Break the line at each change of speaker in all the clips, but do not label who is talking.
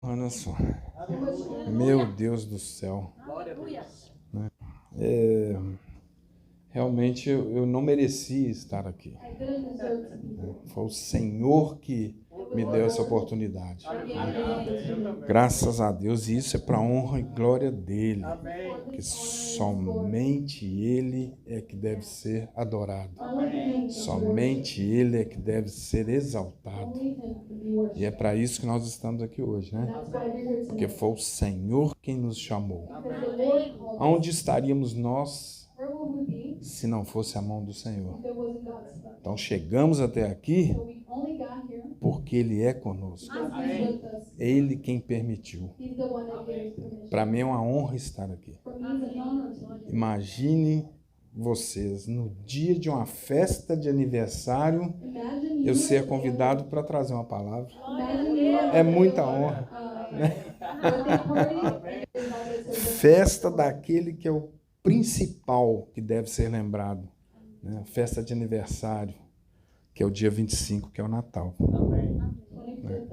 Olha só, meu Deus do céu, né? Realmente eu não merecia estar aqui. Foi o Senhor que me deu essa oportunidade. Graças a Deus, e isso é para a honra e glória dele, porque somente ele é que deve ser adorado. Somente ele é que deve ser exaltado. E é para isso que nós estamos aqui hoje, né? Porque foi o Senhor quem nos chamou. Onde estaríamos nós se não fosse a mão do Senhor? Então chegamos até aqui porque Ele é conosco. É Ele quem permitiu. Para mim é uma honra estar aqui. Imagine vocês, no dia de uma festa de aniversário, eu ser convidado para trazer uma palavra. É muita honra, né? Festa daquele que é o principal que deve ser lembrado, né? Festa de aniversário, que é o dia 25, que é o Natal. Né?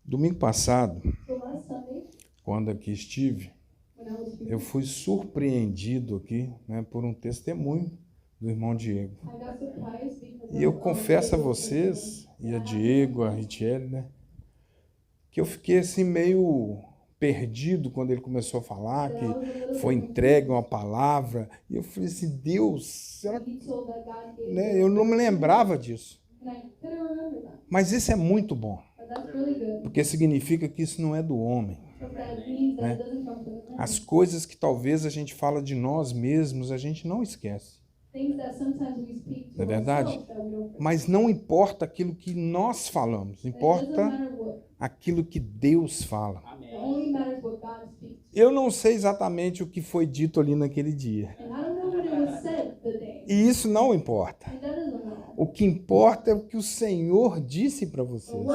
Domingo passado, quando aqui estive, eu fui surpreendido aqui, né, por um testemunho do irmão Diego. E eu confesso a vocês, e a Diego, a Richelle, né, que eu fiquei assim meio perdido quando ele começou a falar, que foi entregue uma palavra, e eu falei assim, Deus, será que... né, eu não me lembrava disso. Mas isso é muito bom, porque significa que isso não é do homem. Né? As coisas que talvez a gente fala de nós mesmos, a gente não esquece. Não é verdade? Mas não importa aquilo que nós falamos, importa aquilo que Deus fala. Eu não sei exatamente o que foi dito ali naquele dia. E isso não importa. O que importa é o que o Senhor disse para vocês.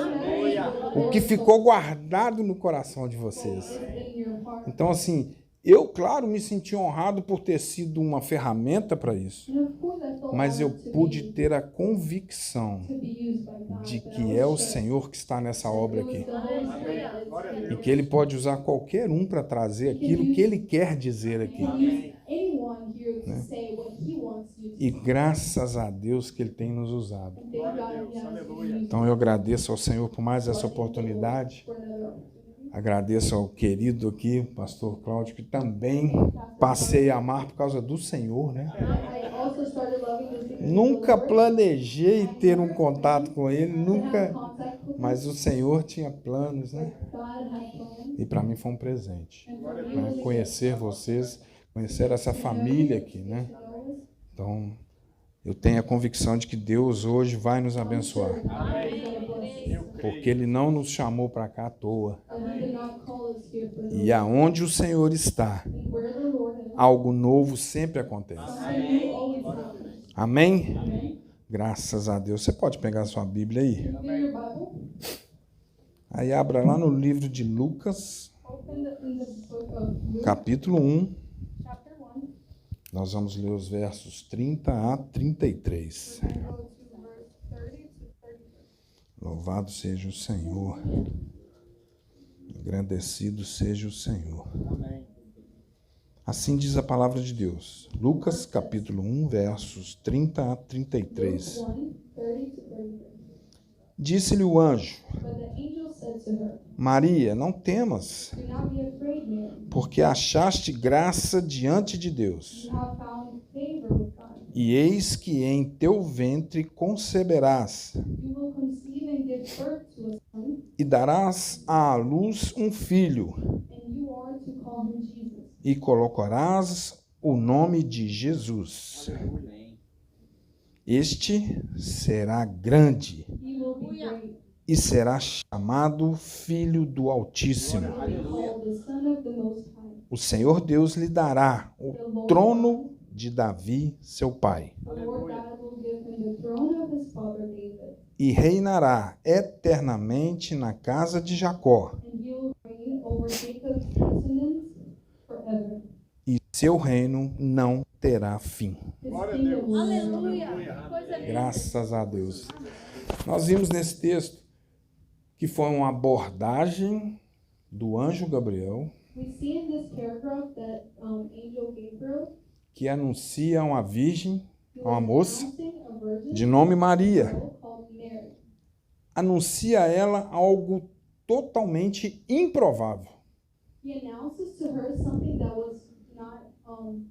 O que ficou guardado no coração de vocês. Então, assim, eu, claro, me senti honrado por ter sido uma ferramenta para isso. Mas eu pude ter a convicção de que é o Senhor que está nessa obra aqui. E que Ele pode usar qualquer um para trazer aquilo que Ele quer dizer aqui. Né? E graças a Deus que Ele tem nos usado. Então eu agradeço ao Senhor por mais essa oportunidade. Agradeço ao querido aqui, pastor Cláudio, que também passei a amar por causa do Senhor, né? Nunca planejei ter um contato com ele, nunca, mas o Senhor tinha planos, né? E para mim foi um presente, né? Conhecer vocês, conhecer essa família aqui, né? Então, eu tenho a convicção de que Deus hoje vai nos abençoar. Porque Ele não nos chamou para cá à toa. E aonde o Senhor está, algo novo sempre acontece. Amém? Graças a Deus. Você pode pegar a sua Bíblia aí? Aí abra lá no livro de Lucas, capítulo 1. Nós vamos ler os versos 30 a 33. Louvado seja o Senhor. Engrandecido seja o Senhor. Assim diz a palavra de Deus. Lucas, capítulo 1, versos 30 a 33. Disse-lhe o anjo: Maria, não temas, porque achaste graça diante de Deus. E eis que em teu ventre conceberás e darás à luz um filho, e colocarás o nome de Jesus. Este será grande e será chamado Filho do Altíssimo. O Senhor Deus lhe dará o trono de Davi, seu pai. E reinará eternamente na casa de Jacó. E seu reino não terá fim.
Glória a Deus.
Aleluia.
Graças a Deus. Nós vimos nesse texto que foi uma abordagem do anjo Gabriel,
We see in this paragraph that Angel Gabriel,
que anuncia a uma virgem,
he
a uma
was
moça,
announcing a virgin
de nome Maria.
girl called Mary.
Anuncia a ela algo totalmente improvável.
He announces to her something that was not had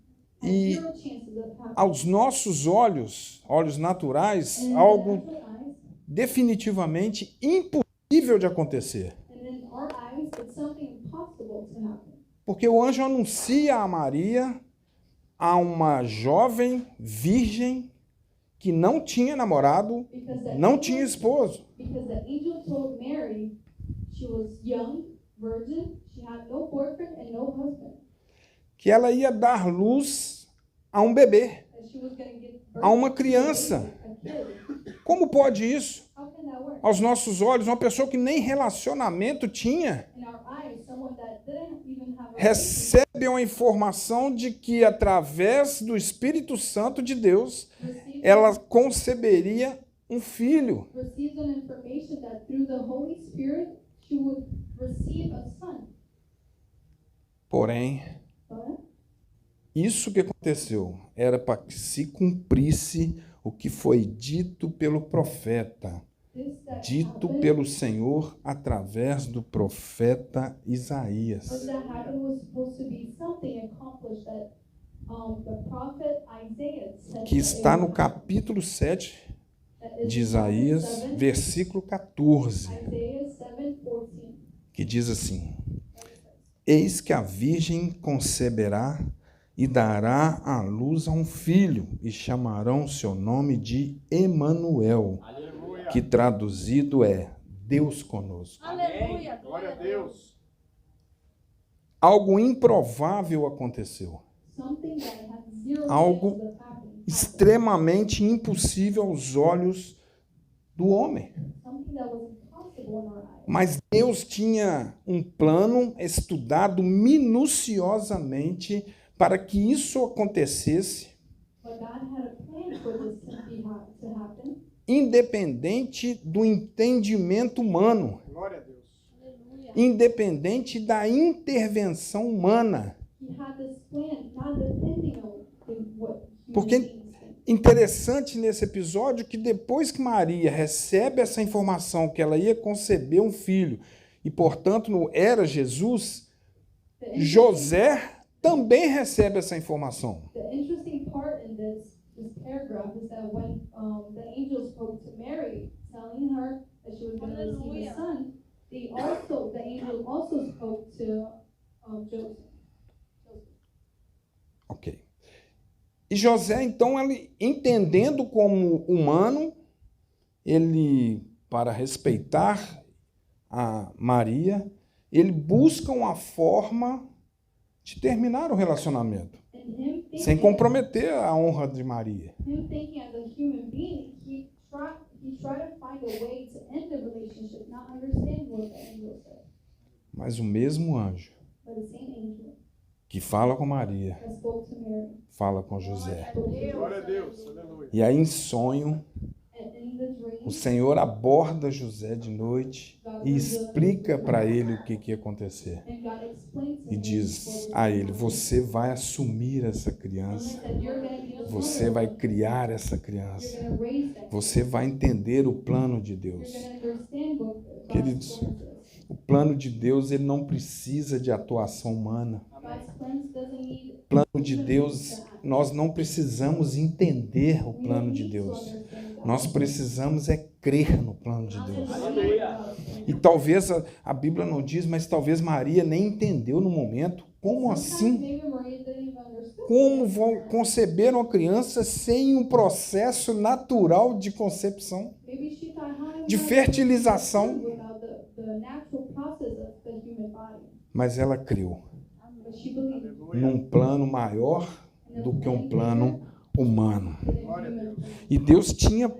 E
zero chances of happening.
aos nossos olhos naturais,
And in
algo
the natural eyes,
definitivamente impossível de acontecer.
and in our eyes, it's something impossible to happen.
Porque o anjo anuncia a Maria, a uma jovem virgem que não tinha namorado, não tinha esposo.
Because the angel told Mary she was young, virgin, she had no boyfriend and no husband.
Que ela ia dar luz a um bebê,
And she was going to give birth
a uma
to
criança.
a kid.
Como pode isso?
How can that work?
Aos nossos olhos, uma pessoa que nem relacionamento tinha,
In our eyes, someone that didn't even have a
recebe uma informação de que, através do Espírito Santo de Deus,
relationship,
ela conceberia um filho.
receives an information that through the Holy Spirit she would receive a son.
Porém,
But
isso que aconteceu era para que se cumprisse o que foi dito pelo profeta,
this that
dito
happened,
pelo Senhor através do profeta
what
Isaías,
that happened was supposed to be something accomplished that the prophet Isaiah said
que está no capítulo 7 de Isaías, versículo 14,
Isaiah 7:14.
que diz assim: Eis que a virgem conceberá e dará à luz a um filho, e chamarão seu nome de Emanuel, que traduzido é Deus conosco.
Aleluia, glória a Deus.
Algo improvável aconteceu,
Something that had zero
Algo
chance of happening.
extremamente impossível aos olhos do homem.
Something that was impossible in our eyes.
Mas Deus tinha um plano estudado minuciosamente para que isso acontecesse,
But God had a plan for this to happen,
independente do entendimento humano,
Glória a Deus.
independente da intervenção humana.
He had this plan not depending on what human
Porque
beings think.
interessante nesse episódio que depois que Maria recebe essa informação que ela ia conceber um filho e, portanto, não era Jesus,
The interesting-
José também recebe essa informação.
The interesting part in this paragraph is that when the angel spoke to Mary, telling her that she was going to receive a son, the angel also spoke to Joseph.
Ok. E José, então, ele entendendo como humano, ele, para respeitar a Maria, ele busca uma forma de terminar o relacionamento,
And him
sem
thinking,
comprometer a honra de Maria.
him thinking as a human being, he tried to find a way to end the relationship, not understanding what the angel said.
Mas o mesmo anjo
But the same angel
que fala com Maria,
that spoke to Mary
fala com José.
spoke to
Glória a
Joseph.
Deus. Aleluia.
E aí, em sonho,
And in the dream,
o Senhor aborda José de noite e explica para ele o que ia acontecer.
and God explained to
E
him
diz
what was
a ele:
happening.
você vai assumir essa
And he
criança,
said, "You're gonna be a
você
mother.
vai criar essa
You're
criança,
gonna raise that.
você vai entender o plano de Deus.
You're gonna understand what God's
Queridos,
plan is.
O plano de Deus, ele não precisa de atuação humana.
God's plans doesn't need
O plano de Deus, nós não precisamos entender o plano de Deus. Nós precisamos é crer no plano de Deus. E talvez a Bíblia não diz, mas talvez Maria nem entendeu no momento. Como assim? Como vão conceber uma criança sem um processo natural de concepção, de fertilização? Mas ela creu num plano maior do que um plano humano. E Deus tinha,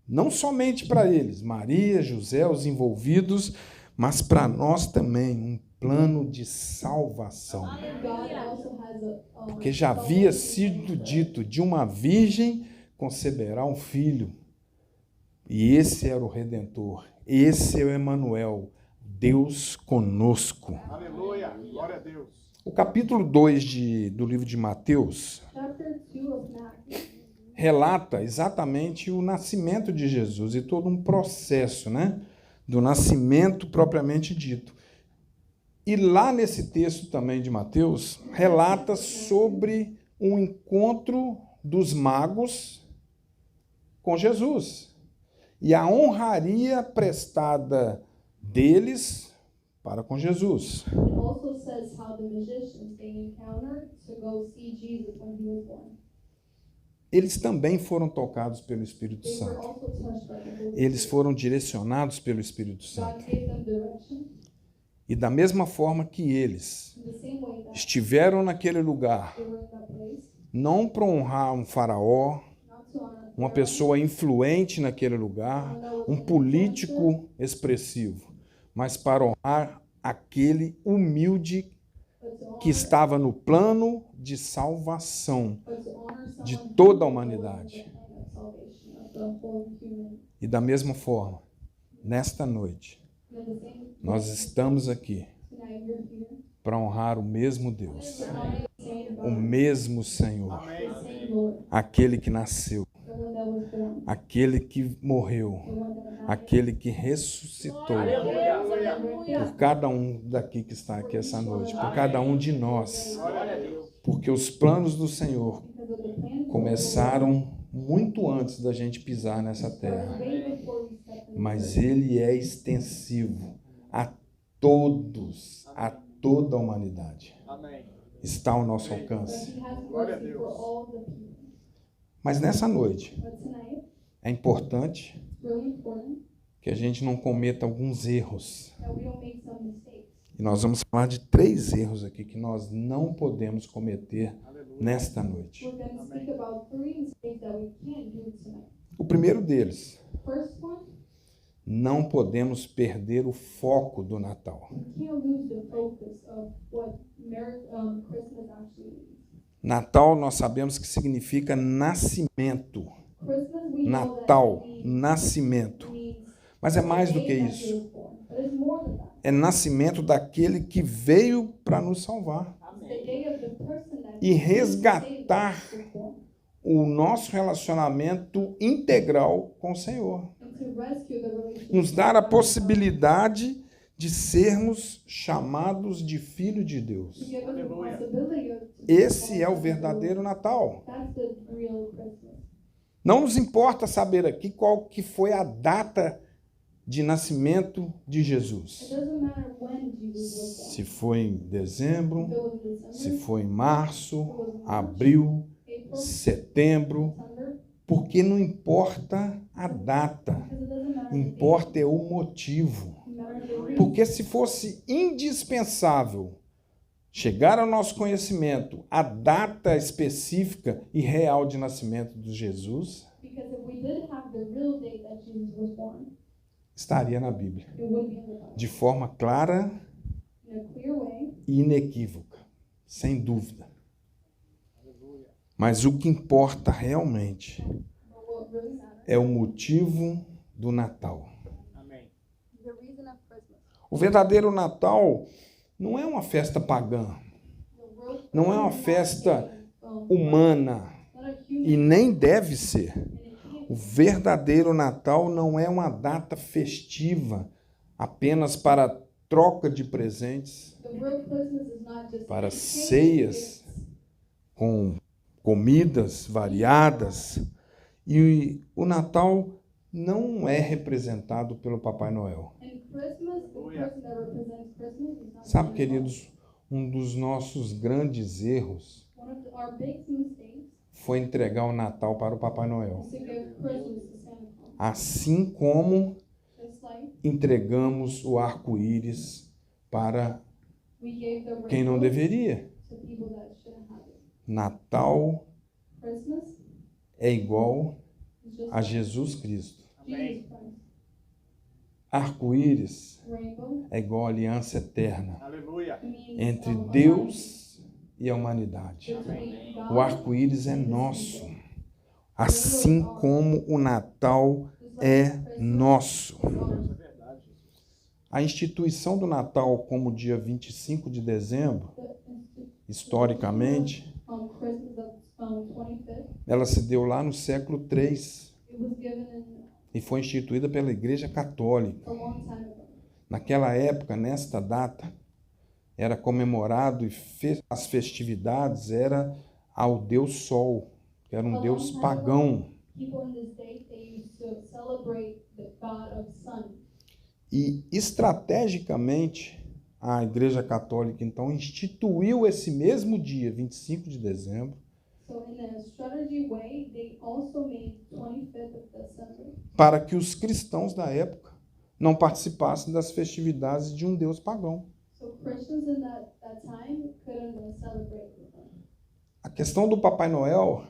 não somente para eles, Maria, José, os envolvidos, mas para nós também, um plano de salvação. Porque já havia sido dito, de uma virgem conceberá um filho. E esse era o Redentor. Esse é o Emanuel, Deus conosco.
Aleluia. Glória a Deus.
O capítulo 2 do livro de Mateus
Chapter 2 of Matthew
relata exatamente o nascimento de Jesus e todo um processo, né? Do nascimento propriamente dito. E lá nesse texto também de Mateus, relata sobre um encontro dos magos com Jesus e a honraria prestada deles para com Jesus.
It also says how the magicians they encountered to go see Jesus when he was born.
Eles também foram tocados pelo Espírito
They were
Santo.
also touched by the Holy
Eles
Spirit.
foram direcionados pelo Espírito
God
Santo.
gave them direction
E da mesma forma que eles
in the same way that
estiveram naquele lugar,
they were in that place,
não para honrar um faraó,
not to honor
uma
Pharaoh,
pessoa influente naquele lugar, um político expressivo, mas para honrar aquele humilde
but to honor,
que estava no plano de salvação
but to honor
de
someone
toda a
who was
humanidade.
in the plan of salvation of the whole human.
E da mesma forma, nesta noite,
And in the same
nós estamos aqui
tonight you're here
para honrar o mesmo Deus,
to honor the same
o
God,
mesmo Senhor,
the same Lord,
aquele que nasceu,
the one that was born,
aquele que morreu,
the one that died.
aquele que ressuscitou por cada um daqui que está aqui essa noite, por cada um de nós, porque os planos do Senhor
Because of the plan
começaram muito antes da gente pisar nessa terra,
way before we step in.
mas ele é extensivo a todos, a toda a humanidade.
Amém.
Está ao nosso
But
alcance.
he has
Glória a
mercy
Deus.
for all the people.
Mas nessa noite
But tonight,
é importante
it's really important
que a gente não cometa alguns erros.
that we don't make some mistakes.
E nós vamos falar de 3 erros aqui que nós não podemos cometer
Aleluia.
nesta noite.
We're going to speak about 3 mistakes that we can't do tonight.
O primeiro deles,
First one,
não podemos perder o foco do Natal.
we can't lose the focus of what Christmas actually means.
Natal nós sabemos que significa nascimento.
Christmas, we know
Natal,
that it
nascimento.
means
Mas é mais do
the
que
day that he
isso.
was born. But it's more than that.
É nascimento daquele que veio para nos salvar
It's the day of the person that
e
saved
resgatar
us was born.
o nosso relacionamento integral com o Senhor.
And to rescue the relationship.
Nos dar a possibilidade de sermos chamados de filho de
To
Deus.
give us the
Aleluia.
possibility of
Esse é o verdadeiro Natal.
That's the real Christmas.
Não nos importa saber aqui qual que foi a data de nascimento de
It
Jesus.
doesn't matter when Jesus was born.
Se foi em dezembro,
If it was December,
se foi em março, abril,
April,
setembro,
September,
porque não importa a data,
because it doesn't matter the
importa é o motivo.
date, it matters the reason.
Porque se fosse indispensável chegar ao nosso conhecimento a data específica e real de nascimento de Jesus,
Because if we did have the real date that Jesus was born,
estaria na Bíblia,
it would be in the Bible.
de forma clara
In a clear way,
e inequívoca, sem dúvida.
Aleluia.
Mas o que importa realmente
but what really matters,
é o motivo do Natal.
Amém.
the reason of Christmas.
O verdadeiro Natal não é uma festa pagã,
The real
não é uma
Christmas is
festa
not
humana,
not a
e
human,
nem deve ser.
and it can't
O verdadeiro Natal não é uma data festiva apenas para troca de presentes,
The real Christmas is not just
para
exchange
ceias
gifts,
com comidas variadas. E o Natal não é representado pelo Papai Noel.
and Christmas, the person that represents Christmas is not
Sabe,
Santa Claus.
queridos, um dos nossos grandes erros
One of our big mistakes
foi entregar o Natal para o Papai Noel.
is to give Christmas to Santa Claus.
Assim como
Just like
entregamos o arco-íris para
we gave the
quem não
rainbow
deveria.
to people that shouldn't have it.
Natal
Christmas
é igual
is just
a
like
Jesus Cristo.
Amém.
Jesus Christ.
Arco-íris
Rainbow
é igual a aliança eterna
Aleluia.
means
entre
alliance
Deus e a humanidade.
between God
O arco-íris é
and His
nosso,
people.
assim como o Natal
Just like
é
Christmas
nosso.
is ours.
A instituição do Natal como dia 25 de dezembro, historicamente,
Christmas of 25th,
ela se deu lá no século III
it was given
e foi instituída pela Igreja Católica.
a long time ago.
Naquela época, nesta data, era comemorado e as festividades era ao Deus Sol, que era um Deus pagão.
People in this day, they used to celebrate the God of sun.
E estrategicamente, a Igreja Católica então instituiu esse mesmo dia, 25 de dezembro,
So in a strategy way, they also made 25th of December
para que os cristãos da época não participassem das festividades de um Deus pagão.
so Christians in that time couldn't celebrate with them.
A questão do Papai Noel,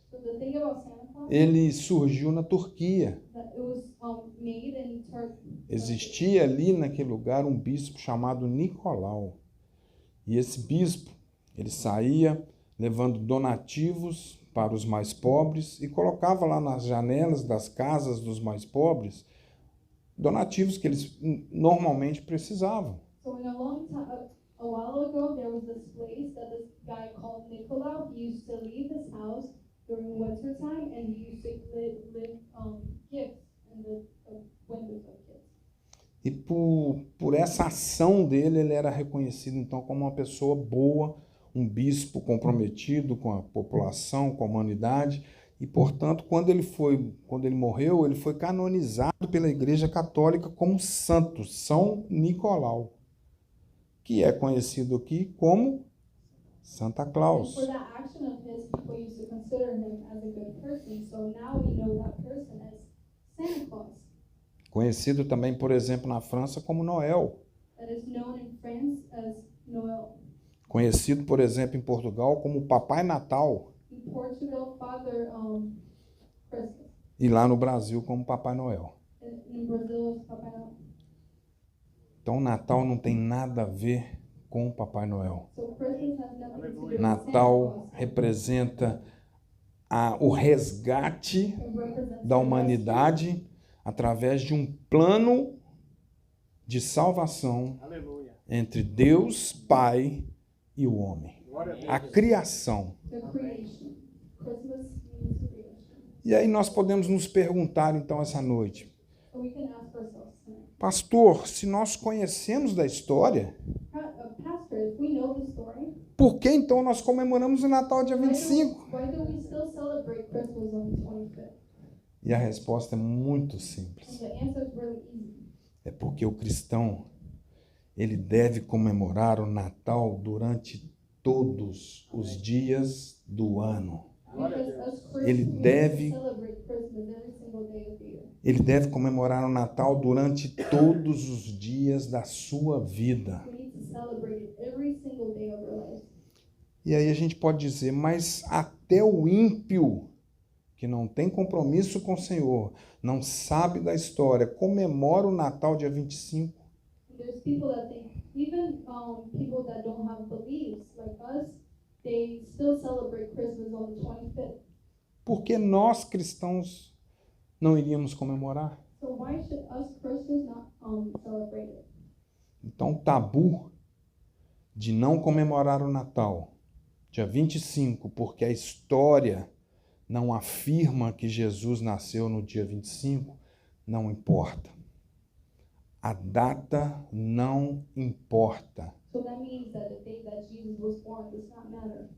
So the thing about Santa Claus,
ele surgiu na Turquia.
that it was made in Turkey.
Existia ali naquele lugar um bispo chamado Nicolau. E esse bispo, ele saía levando donativos para os mais pobres e colocava lá nas janelas das casas dos mais pobres donativos que eles normalmente precisavam.
So in a long time, a while ago, there was this place that this guy called Nicolau. He used to leave his house during winter time, and he used to live gifts in the windows of kids.
E por essa ação dele, ele era reconhecido então como uma pessoa boa, um bispo comprometido com a população, com a humanidade. E, portanto, quando ele morreu, ele foi canonizado pela Igreja Católica como santo, São Nicolau, que é conhecido aqui como Santa
And
Claus.
for that action of his, people used to consider him as a good person. So now we know that person as Santa Claus,
Conhecido também, por exemplo, na França como Noel.
that is known in France as Noel.
Conhecido, por exemplo, em Portugal como Papai Natal.
In Portugal, Father Christmas.
E lá no Brasil como Papai Noel.
In Brazil, it's Papai Noel.
Então, o Natal não tem nada a ver com o Papai Noel.
So Christmas has nothing to do with Santa
Natal
Claus.
representa o resgate
It represents
da
the
humanidade através de um plano de salvação
Aleluia.
entre Deus, Pai e o homem.
Glória a Deus.
A criação.
rescue, the creation. Christmas means creation.
E aí nós podemos nos perguntar então essa noite,
So we can ask ourselves tonight,
pastor, se nós conhecemos da história,
Pastor, if we know the story,
por que então nós comemoramos o Natal dia 25?
why do we still celebrate Christmas on the 25th?
E a resposta é muito
And
simples.
the answer is really easy.
É porque o cristão, ele deve comemorar o Natal durante todos os dias do ano.
Because us
Ele
Christians, we
deve-
need to celebrate Christmas every single day of the year.
Ele deve comemorar o Natal durante todos os dias da sua vida.
We need to celebrate it every single day of our lives.
E aí a gente pode dizer, mas até o ímpio, que não tem compromisso com o Senhor, não sabe da história, comemora o Natal dia 25.
And there's people that think, even people that don't have beliefs like us, they still celebrate Christmas on the 25th.
Por que nós cristãos não iríamos comemorar?
So why should us Christians not celebrate it?
Então, o tabu de não comemorar o Natal, dia 25, porque a história não afirma que Jesus nasceu no dia 25, não importa. A data não importa.
So that means that the day that Jesus was born does not matter.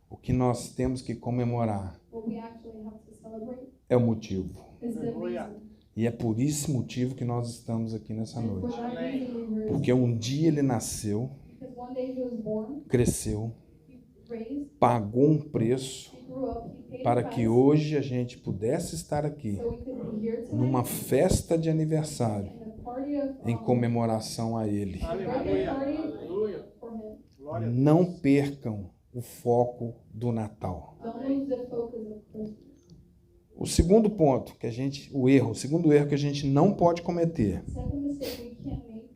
O que nós temos que comemorar
What we actually have to celebrate
é o motivo.
is the
Aleluia.
reason.
E é por esse motivo que nós estamos aqui nessa
And for
noite.
that reason we were,
Porque um dia ele nasceu,
because one day he was born,
cresceu,
he raised,
pagou um preço
he grew up, he paid
para
a
que
price,
hoje a gente pudesse estar aqui
so we could be here tonight
numa festa de aniversário
in a party of
em comemoração a ele.
Aleluia. Aleluia.
for him.
Glória a Deus.
Não percam o foco do Natal.
Don't lose the focus of Christmas.
O segundo ponto que o segundo erro que a gente não pode cometer,
Second mistake we can't make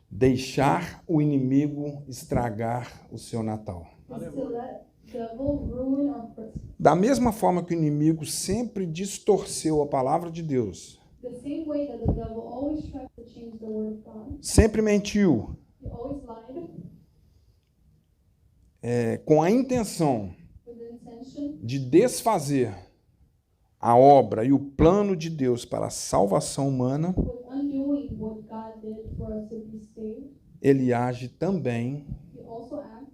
deixar o inimigo estragar o seu Natal.
is to let devil ruin our Christmas.
Da mesma forma que o inimigo sempre distorceu a palavra de Deus,
The same way that the devil always tries to change the word of God,
sempre mentiu,
he always lied
com a intenção
with the intention
de desfazer a obra e o plano de Deus para a salvação humana,
with undoing what God did for us to be saved.
ele age também
He also acts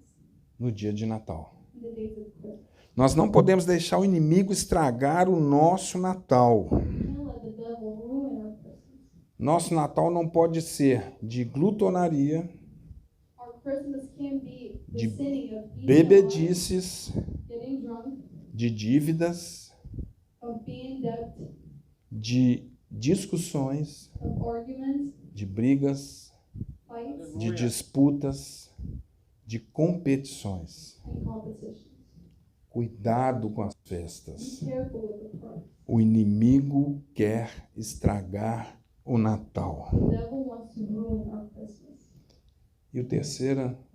no dia de Natal.
in the days of Christmas.
Nós não podemos deixar o inimigo estragar o nosso Natal.
We can't let the devil ruin our Christmas.
Nosso Natal não pode ser de glutonaria,
Our Christmas can't be the
de
sinning of eating a lot,
bebedices,
getting drunk,
de dívidas,
of being in debt,
de discussões,
of arguments,
de brigas,
fights,
de disputas, de competições.
and competitions.
Cuidado com as festas.
Be careful with the party.
O inimigo quer estragar o Natal.
The devil wants to ruin our Christmas.
E o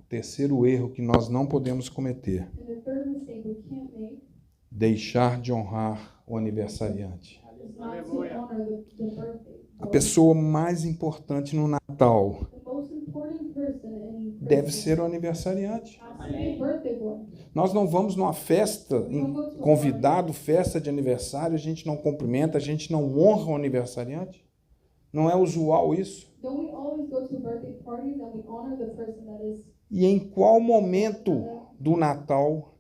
terceiro erro que nós não podemos cometer,
And the third mistake we can't make
deixar de honrar o aniversariante.
is not to honor the birthday.
A pessoa mais importante no Natal
The most important person in
deve
Christmas
ser o aniversariante.
has to be a birthday boy.
Nós não vamos numa festa, convidado, festa de aniversário, a gente não cumprimenta, a gente não honra o aniversariante. Não é usual isso.
Don't we always go to birthday parties and we honor the person that is?
E em qual momento do Natal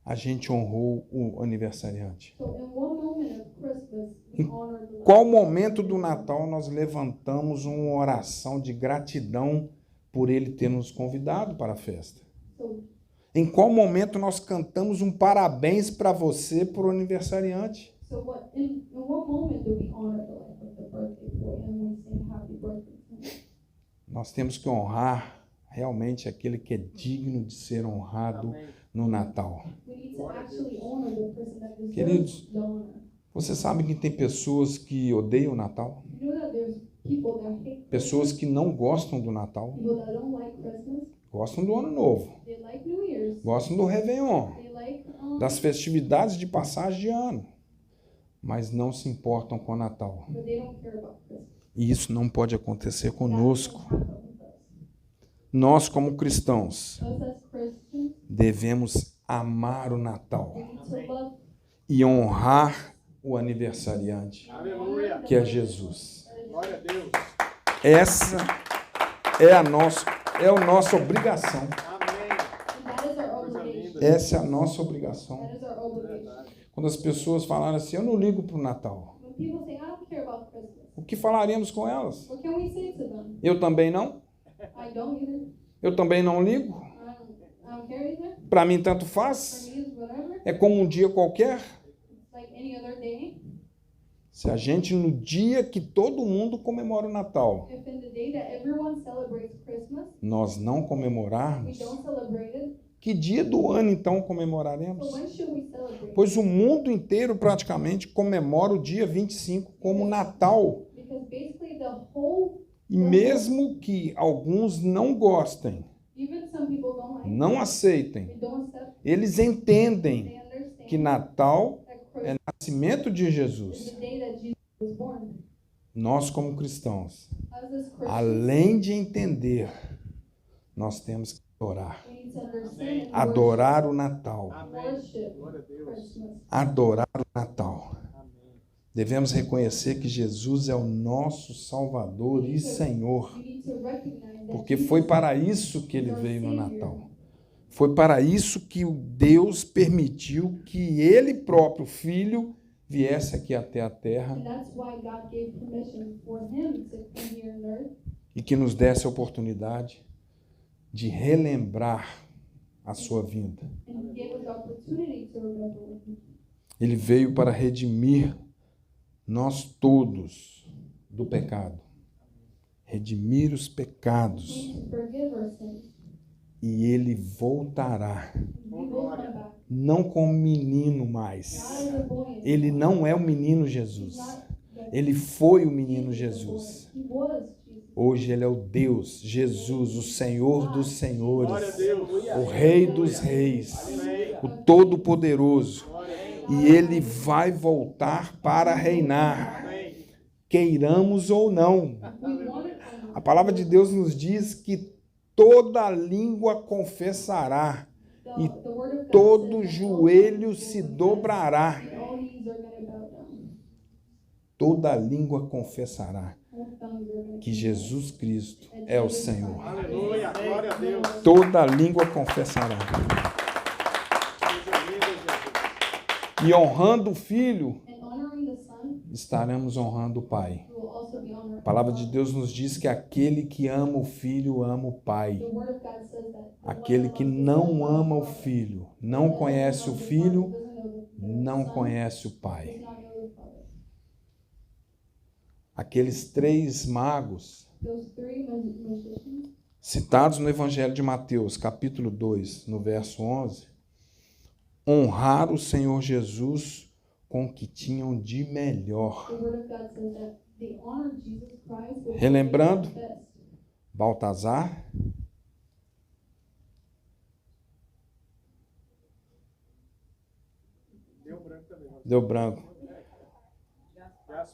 a gente honrou o aniversariante?
So in what moment of Christmas we honor the
Qual momento do Natal nós levantamos uma oração de gratidão por ele ter nos convidado para a festa?
So
Em qual momento nós cantamos um parabéns para você por o aniversariante?
in what moment do we honor the life of the birthday boy and we sing happy birthday to him?
Nós temos que honrar realmente aquele que é digno de ser honrado no Natal.
We need to actually honor the person that
Queridos,
deserves the honor.
você sabe que tem pessoas que odeiam o Natal?
You know that there's people that hate
Pessoas que não gostam do Natal,
people that don't like Christmas.
gostam do Ano Novo,
They like New Year's.
gostam do Réveillon,
They like
das festividades de passagem de ano, mas não se importam com o Natal.
but they don't care about Christmas.
E isso não pode acontecer
That
conosco.
doesn't happen with us.
Nós, como cristãos,
Us as Christians,
devemos amar o Natal
we need to love
e honrar o aniversariante,
Aleluia.
que é Jesus.
Glória a Deus.
Essa é a nossa obrigação.
Amém.
and that is our
Coisa
obligation.
linda.
Essa é a nossa obrigação.
That is our obligation.
Quando as pessoas falaram assim, eu não ligo para o Natal,
When people say, I don't care about Christmas,
o que falaríamos com elas?
what can we say to them?
Eu também não?
I don't either.
Eu também não ligo?
I don't care either.
Para mim tanto
For
faz?
me, it's whatever.
É como um dia qualquer?
It's like any other day.
Se a gente, no dia que todo mundo comemora o Natal,
If in the day that everyone celebrates Christmas,
nós não
we
comemorarmos,
don't celebrate it,
que dia do ano então
so
comemoraremos?
when should we celebrate?
Pois o mundo inteiro praticamente comemora o dia 25 como Natal.
Because basically the whole,
E mesmo que alguns não gostem,
even some people don't like
não
it,
aceitem,
they don't accept,
eles entendem
they understand
que Natal
that
é
Christmas
nascimento de
is
Jesus.
the day that Jesus was born.
Nós, como cristãos,
Us as Christians,
além de entender, nós temos que orar.
we need to understand and
Adorar o Natal.
worship
Glória a Deus.
Christmas.
Adorar o Natal.
Amém.
Devemos reconhecer que Jesus é o nosso Salvador e Senhor,
We need to recognize that
porque
Jesus
foi para isso que ele veio no Natal. Foi para isso que o Deus permitiu que ele próprio, Filho, viesse aqui até a terra
and that's why God gave permission for him to come here on earth
e que nos desse a oportunidade de relembrar a sua vinda.
and gave us the opportunity to remember what he did.
Ele veio para redimir nós todos do pecado. Redimir os
We
pecados.
need to forgive our sins.
E ele voltará.
We will come back.
Não como menino
Not
mais.
as a boy anymore.
Ele não é o menino Jesus. Ele foi o menino Jesus.
He was Jesus.
Hoje ele é o Deus, Jesus, o Senhor dos senhores,
Glória a Deus.
o Rei dos reis,
Amém.
o Todo-Poderoso.
Glória a Deus.
E ele vai voltar para reinar.
Amém.
queiramos ou não.
We want it or not.
A palavra de Deus nos diz que toda língua confessará e
The word of God
todo
says that
joelho se dobrará.
all knees are going to bow down.
Toda língua confessará
All tongues are going
que Jesus Cristo é o Senhor.
Aleluia, glória a Deus.
Toda língua confessará.
Coisa linda, Jesus.
E honrando o Filho,
And honoring the Son,
estaremos honrando o Pai.
we will also be honoring
A palavra de Deus nos diz que aquele que ama o Filho ama o Pai.
The word of God says that
Aquele que não ama o Filho, não conhece o Filho, não conhece o Pai. Aqueles 3 magos
Those three magicians,
citados no Evangelho de Mateus, capítulo 2, no verso 11, honraram o Senhor Jesus com o que tinham de melhor.
the word of God says that they honored Jesus Christ with
Relembrando,
the best.
Baltazar,
Deu branco também.
deu branco,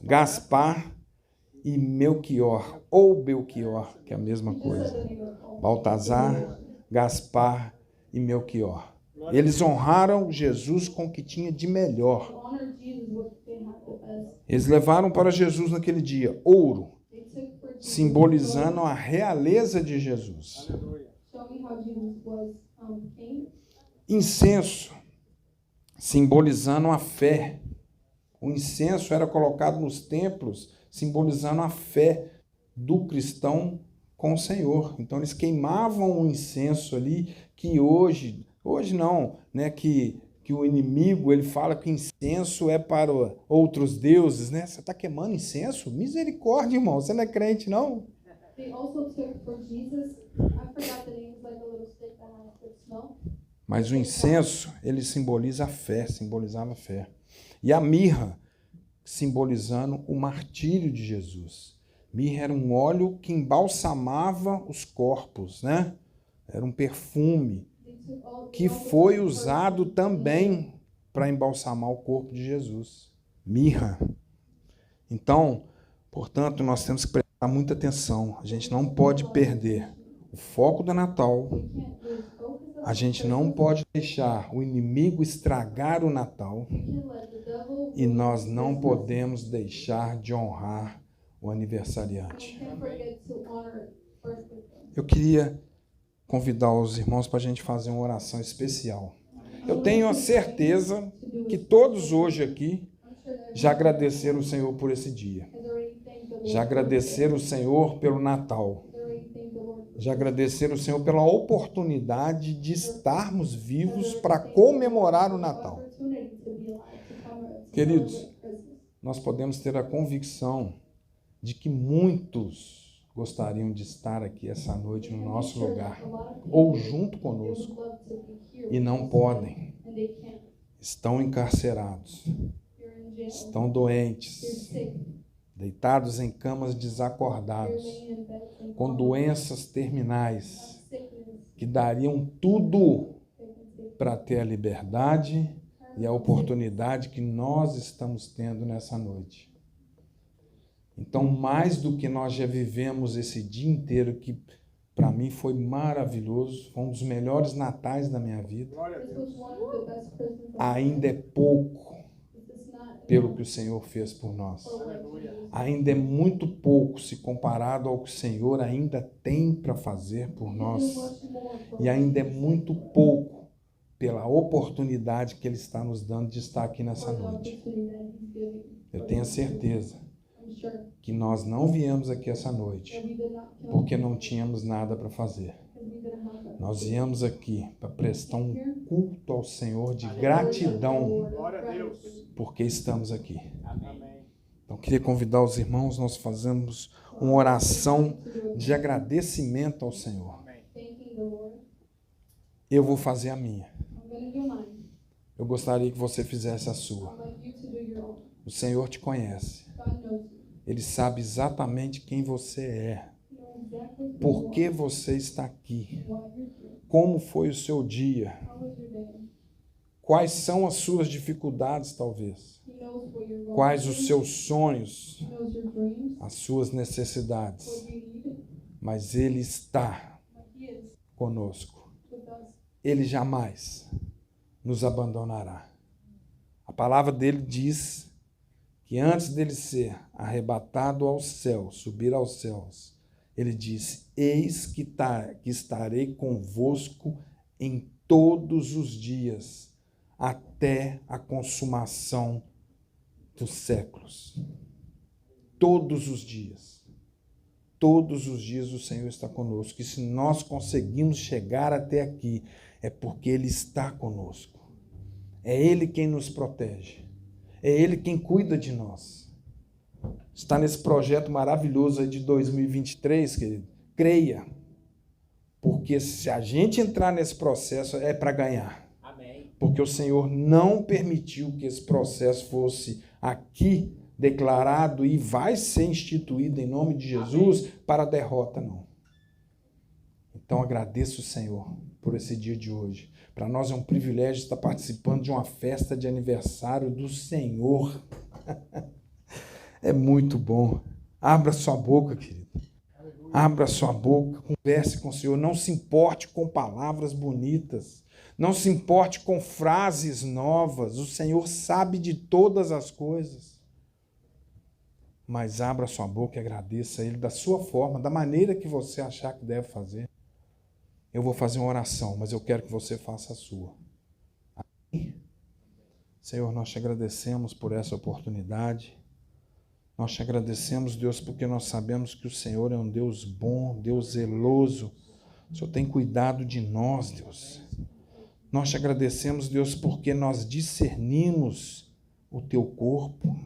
Gaspar e Melquior, ou Belquior, que é a mesma coisa. Baltazar, Gaspar e Melquior. Eles honraram Jesus com o que tinha de melhor.
Honored Jesus with what they had the best.
Eles levaram para Jesus naquele dia ouro,
They took for Jesus,
simbolizando a realeza de Jesus.
Aleluia.
showing how Jesus was king.
Incenso, simbolizando a fé. O incenso era colocado nos templos, simbolizando a fé do cristão com o Senhor. Então eles queimavam o incenso ali, que hoje não, né, que o inimigo, ele fala que incenso é para outros deuses, né? Você está queimando incenso? Misericórdia, irmão, você não é crente, não?
They also took for Jesus, I forgot the name, it's like a little stick that has good smell.
Mas o incenso, ele simboliza a fé, simbolizava a fé. E a mirra, simbolizando o martírio de Jesus. Mirra era um óleo que embalsamava os corpos, né? Era um perfume
They took all,
que foi usado também para embalsamar o corpo de Jesus. Mirra. Então, portanto, nós temos que prestar muita atenção. A gente não pode perder o foco do Natal.
can't lose focus of
A gente não pode deixar o inimigo estragar o Natal.
can't let the devil
E nós não podemos deixar de honrar o aniversariante.
can't forget to honor birthday.
Eu queria convidar os irmãos para a gente fazer uma oração especial. Eu tenho a certeza que todos hoje aqui
I'm sure that
já agradeceram o Senhor por esse dia.
has already thanked the Lord.
Já agradeceram o Senhor pelo Natal.
Has already thanked the Lord.
Já agradeceram o Senhor pela oportunidade de estarmos vivos para comemorar o Natal.
Opportunity to be alive, to come, to
Queridos,
celebrate Christmas.
nós podemos ter a convicção de que muitos gostariam de estar aqui essa noite no nosso lugar, ou junto conosco, e não podem,
And they can't.
estão encarcerados,
You're in jail.
estão
You're
doentes,
sick.
deitados em camas
You're
desacordados,
laying in bed and
com doenças terminais,
sickness.
que dariam tudo
They can take
para ter a liberdade e a oportunidade que nós estamos tendo nessa noite. Então, mais do que nós já vivemos esse dia inteiro, que para mim foi maravilhoso, foi um dos melhores natais da minha vida,
Glória a
This
Deus.
was one of the best Christmas of
ainda é pouco
This is not
pelo que o Senhor fez por nós.
for what
Aleluia.
Jesus
Ainda é muito pouco se comparado ao que o Senhor ainda tem para fazer por
did.
nós.
Much more for
E
us.
ainda é muito pouco pela oportunidade que Ele está nos dando de estar aqui nessa
For the
noite.
opportunity that He's giving.
Eu tenho a certeza
I'm sure
que nós não viemos aqui essa noite
that we did not come
porque não tínhamos nada para fazer.
because we didn't have that.
Nós viemos aqui para prestar um culto ao Senhor de gratidão
Glória a Deus.
porque estamos aqui.
Amém.
Então, queria convidar os irmãos, nós fazemos uma oração de agradecimento ao Senhor.
Amém.
Thanking the Lord.
Eu vou fazer a minha.
I'm going to do mine.
Eu gostaria que você fizesse a sua.
I'd like you to do your own.
O Senhor te conhece.
God knows you.
Ele sabe exatamente quem você é,
You know exactly who
por
you
que
are,
você está aqui,
why you're here.
como foi o seu dia,
How was your day?
quais são as suas dificuldades, talvez.
He knows knows what you're going
quais os
through.
seus sonhos,
He knows your dreams,
as suas necessidades,
what you need,
mas Ele está
but He is
conosco.
with us.
Ele jamais nos abandonará. A palavra dele diz que antes dele ser arrebatado ao céu, subir aos céus, ele disse: eis que estarei convosco em todos os dias, até a consumação dos séculos. Todos os dias. Todos os dias o Senhor está conosco. E se nós conseguimos chegar até aqui, é porque Ele está conosco. É Ele quem nos protege. É Ele quem cuida de nós. Está nesse projeto maravilhoso aí de 2023, querido. Creia. Porque se a gente entrar nesse processo, é para ganhar.
Amém.
Porque o Senhor não permitiu que esse processo fosse aqui declarado e vai ser instituído em nome de Jesus para a derrota, não. Então agradeço o Senhor por esse dia de hoje. Para nós é um privilégio estar participando de uma festa de aniversário do Senhor. É muito bom. Abra sua boca, querido. Abra sua boca, converse com o Senhor. Não se importe com palavras bonitas. Não se importe com frases novas. O Senhor sabe de todas as coisas. Mas abra sua boca e agradeça a Ele da sua forma, da maneira que você achar que deve fazer. Eu vou fazer uma oração, mas eu quero que você faça a sua. Amém? Senhor, nós te agradecemos por essa oportunidade. Nós te agradecemos, Deus, porque nós sabemos que o Senhor é um Deus bom, Deus zeloso. O Senhor tem cuidado de nós, Deus. Nós te agradecemos, Deus, porque nós discernimos o teu corpo.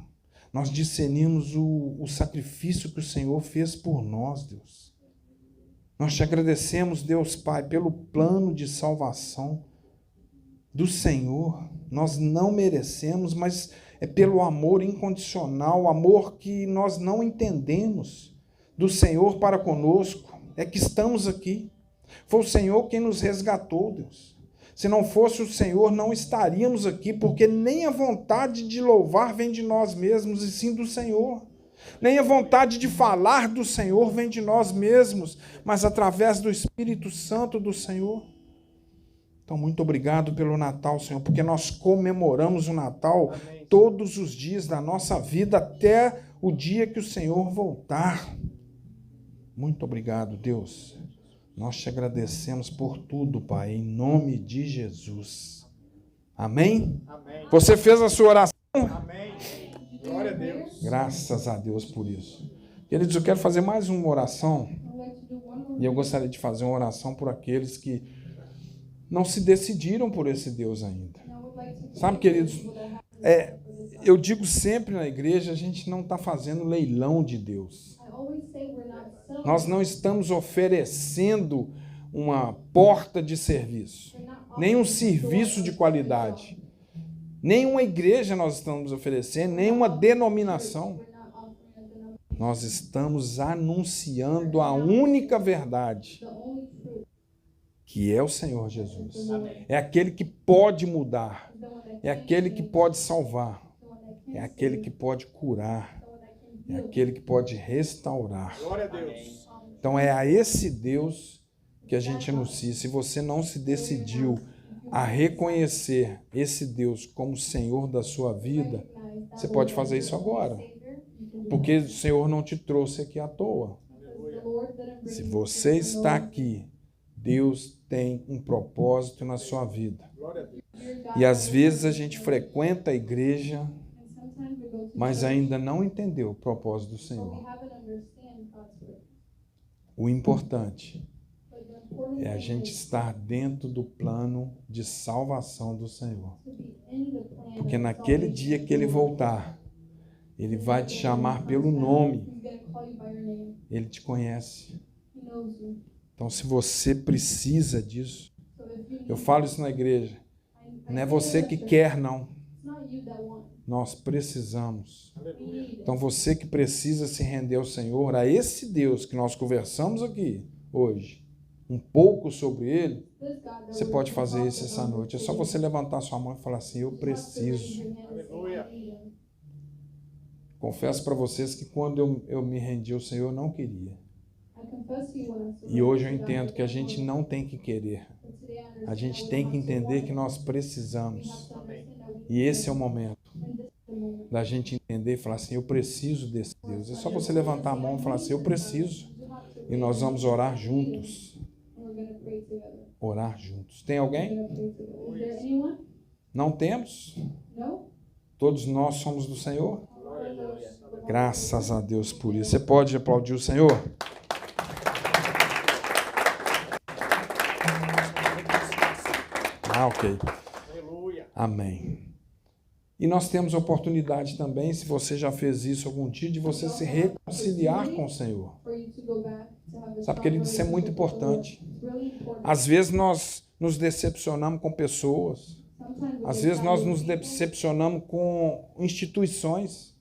Nós discernimos o sacrifício que o Senhor fez por nós, Deus. Nós te agradecemos, Deus Pai, pelo plano de salvação do Senhor. Nós não merecemos, mas é pelo amor incondicional, amor que nós não entendemos do Senhor para conosco. É que estamos aqui. Foi o Senhor quem nos resgatou, Deus. Se não fosse o Senhor, não estaríamos aqui, porque nem a vontade de louvar vem de nós mesmos, e sim do Senhor. Nem a vontade de falar do Senhor vem de nós mesmos, mas através do Espírito Santo do Senhor. Então, muito obrigado pelo Natal, Senhor, porque nós comemoramos o Natal todos os dias da nossa vida, até o dia que o Senhor voltar. Muito obrigado, Deus. Nós te agradecemos por tudo, Pai, em nome de Jesus. Amém?
Amém.
Você fez a sua oração?
Amém. Glória a Deus.
Graças a Deus por isso. Queridos, eu quero fazer mais uma oração.
I'd like to do one more.
E eu gostaria de fazer uma oração por aqueles que não se decidiram por esse Deus ainda.
And I would like to
Sabe,
pray for
queridos,
people that have
eu digo sempre na igreja, a gente não está fazendo leilão de Deus.
I always say we're not selling.
Nós não estamos oferecendo uma porta de serviço,
We're not
nem um
offering
serviço de
doors.
qualidade. Nenhuma igreja nós estamos oferecendo, nenhuma denominação.
We're not offering a denomination.
Nós estamos anunciando a única verdade,
The only truth
que é o Senhor Jesus.
is the Lord.
É aquele que pode mudar,
The one that
é
can
aquele que
change,
pode salvar,
the one that can
é aquele
save,
que pode curar,
the one that can
é
heal.
aquele que pode restaurar.
Glória a Deus.
Então é a esse Deus que a gente anuncia. Se você não se decidiu a reconhecer esse Deus como Senhor da sua vida, você pode fazer isso agora, porque o Senhor não te trouxe aqui à toa. Se você está aqui, Deus tem um propósito na sua vida.
Glória a Deus.
E às vezes a gente frequenta a igreja, mas ainda não entendeu o propósito do Senhor. O importante é a gente estar dentro do plano de salvação do Senhor. Porque naquele dia que Ele voltar, Ele vai te chamar pelo nome. Ele te conhece. Então, se você precisa disso, eu falo isso na igreja, não é você que quer, não. Nós precisamos. Então, você que precisa se render ao Senhor, a esse Deus que nós conversamos aqui hoje, um pouco sobre Ele, você pode fazer isso essa noite. É só você levantar sua mão e falar assim: eu preciso.
Aleluia.
Confesso para vocês que quando eu me rendi ao Senhor, eu não queria.
I confess to you when I
E hoje eu
surrendered to God,
entendo que a gente não tem que querer.
but today I understand
A gente
we
tem
have
que
to
entender
want
que
it.
nós
We have
precisamos.
to understand that we
E esse é o momento
and this is the moment.
da gente entender e falar assim, eu preciso desse Deus. É só você levantar a mão e falar assim, eu preciso.
You have to
E nós vamos orar juntos.
and we're going to pray together.
Orar juntos. Tem
We're
alguém?
going to pray together. Is there anyone?
Não temos?
No?
Todos nós somos do Senhor?
Glória a Deus.
Graças a Deus por isso. Você pode aplaudir o Senhor? Ah, ok.
Aleluia.
Amém. E nós temos oportunidade também, se você já fez isso algum dia, de você se reconciliar com o Senhor.
For you to go back to have a
Sabe, querido, isso é muito importante.
It's really important.
Às vezes nós nos decepcionamos com pessoas.
Sometimes we
Às
get
vezes nós
sad
nos
with people,
decepcionamos com instituições,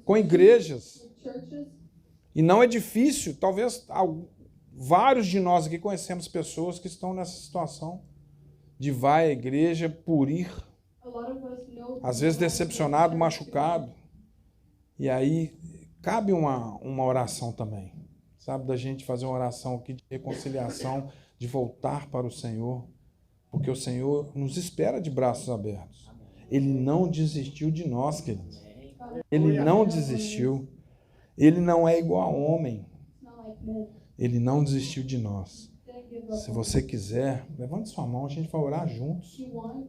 com igrejas.
with churches.
E não é difícil, talvez vários de nós aqui conhecemos pessoas que estão nessa situação de vai à igreja por ir,
A lot of us know
às vezes decepcionado, machucado. E aí cabe uma oração também, sabe? Da gente fazer uma oração aqui de reconciliação, de voltar para o Senhor, porque o Senhor nos espera de braços abertos. Ele não desistiu de nós, queridos. Ele não desistiu. Ele não é igual a homem.
It's not like men.
Ele não desistiu de nós.
Didn't give up
Se
on
você quiser, levante sua mão, a gente vai orar
us.
juntos.
You want?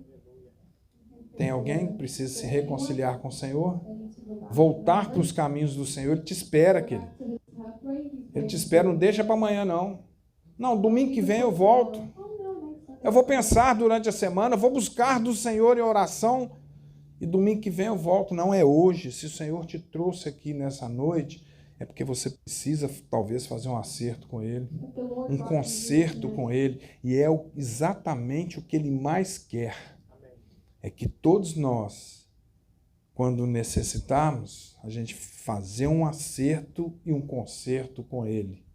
Tem alguém que precisa se reconciliar com o Senhor?
I need to go back.
Voltar para os caminhos do Senhor. Ele te espera, querido.
Back to his pathway.
Ele te espera, não deixa para amanhã, não. Não, domingo que vem eu volto.
Oh, no, next Sunday.
Eu vou pensar durante a semana, eu vou buscar do Senhor em oração. E domingo que vem eu volto. Não é hoje. Se o Senhor te trouxe aqui nessa noite, é porque você precisa, talvez, fazer um acerto com Ele.
If the Lord
Um
brought you
concerto
here,
com Ele. E é exatamente o que Ele mais quer. É que todos nós, quando necessitarmos, a gente fazer um acerto e um concerto com Ele.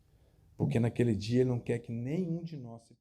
Porque naquele dia Ele não quer que nenhum de nós se